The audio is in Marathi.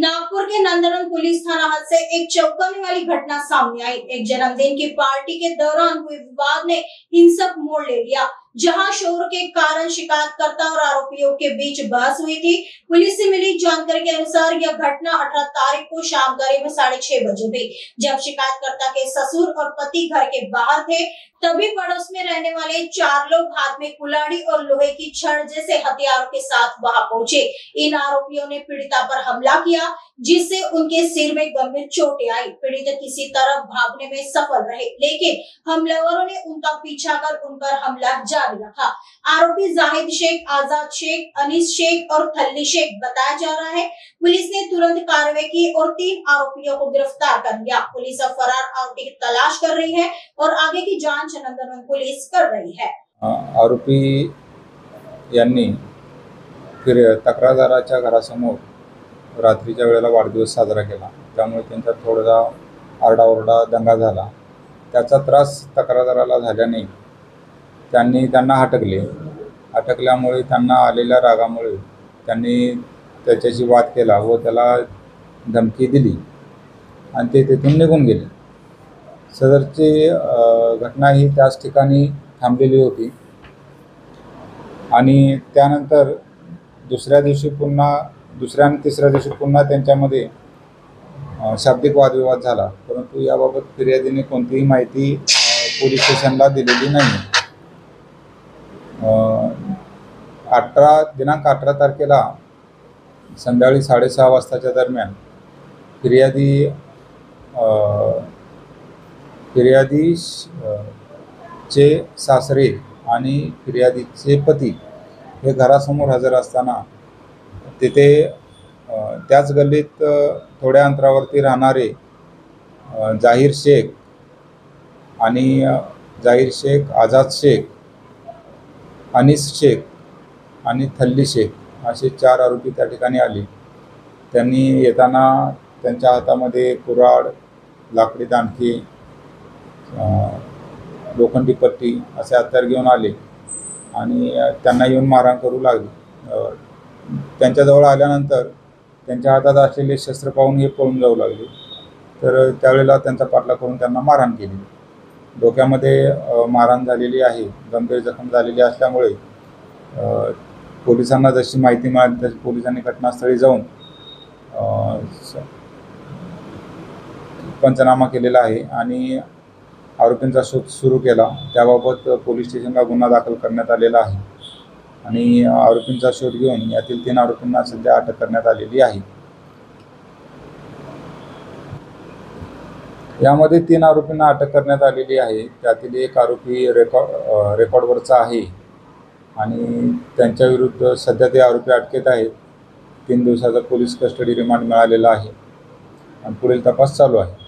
नागपुर के नंदनवन पुलिस थाना हद से एक चौंकाने वाली घटना सामने आई। एक जन्मदिन की पार्टी के दौरान हुए विवाद ने हिंसक मोड़ ले लिया, जहां शोर के कारण शिकायतकर्ता और आरोपियों के बीच बहस हुई थी। पुलिस से मिली जानकारी के अनुसार यह घटना 18 तारीख को शाम करीब 6:30 बजे हुई, जब शिकायतकर्ता के ससुर और पति घर के बाहर थे। तभी पड़ोस में रहने वाले 4 लोग हाथ में कुल्हाड़ी और लोहे की छड़ जैसे हथियारों के साथ वहां पहुंचे। इन आरोपियों ने पीड़िता पर हमला किया, जिससे उनके सिर में गंभीर चोटें आई। पीड़ित किसी तरह भागने में सफल रहे, लेकिन हमलावरों ने उनका पीछा कर उन पर हमला जारी रखा। आरोपी जाहिद शेख, आजाद शेख, अनीस शेख और थल्ली शेख बताया जा रहा है। पुलिस ने तुरंत कार्रवाई की और 3 आरोपियों को गिरफ्तार कर लिया। पुलिस अब फरार आरोपी की तलाश कर रही है और आगे की जांच नंदनवन पुलिस कर रही है। आरोपी यांनी तक्रारदाराच्या घरासमोर रात्रीच्या वेळेला वाढदिवस साजरा केला, त्यामुळे त्यांच्यात थोडासा आरडाओरडा दंगा झाला। त्याचा त्रास तक्रारदाराला झाल्याने त्यांनी त्यांना हटकल्यामुळे त्यांना आलेल्या रागामुळे त्यांनी त्याच्याशी वाद केला व त्याला धमकी दिली आणि ते तेथून निघून गेले। सदरची घटना ही त्याच ठिकाणी थांबलेली होती आणि त्यानंतर दुसऱ्या आणि तिसऱ्या दिवशी पुन्हा त्यांच्यामध्ये शाब्दिक वादविवाद झाला, परंतु याबाबत फिर्यादीने कोणतीही माहिती पोलीस स्टेशनला दिलेली नाही। दिनांक 18 तारखेला संध्याकाळी 6:30 वाजताच्या दरम्यान चे सासरे आणि फिर्यादीचे पती हे घरासमोर हजर असताना तिथे त्याच गल्लीत थोड्या अंतरावरती राहणारे जाहीर शेख, आजाद शेख, अनीस शेख आणि थल्ली शेख असे 4 आरोपी त्या ठिकाणी आले। त्यांनी येताना त्यांच्या हातामध्ये कुऱ्हाड, लाकडी दांडकी, लोखंडी पट्टी असे हत्यार घेऊन आले आणि त्यांना येऊन मारहाण करू लागले। त्यांच्याजवळ आल्यानंतर त्यांच्या हातात असलेले शस्त्र पाहून हे पळून जाऊ लागले, तर त्यावेळेला त्यांचा पाठलाग करून त्यांना मारहाण केली। डोक्यामध्ये मारहाण झालेली आहे, गंभीर जखम झालेली असल्यामुळे पोलिसांना जशी माहिती मिळाली तशी पोलिसांनी घटनास्थळी जाऊन पंचनामा केलेला आहे आणि आरोपींचा शोध सुरू केला। त्याबाबत पोलीस स्टेशनला गुन्हा दाखल करण्यात आलेला आहे आणि आरोपींचा शोध घेऊन यातील 3 आरोपींना सध्या अटक करण्यात आलेली आहे। यामध्ये 3 आरोपींना अटक करण्यात आलेली आहे। त्यातील एक आरोपी रेकॉर्डवरचा आहे आणि त्यांच्या विरुद्ध सध्या ते आरोपी अटकेत आहेत। 3 दिवसाचा पोलीस कस्टडी रिमांड मिळालेला आहे आणि पुढील तपास चालू आहे।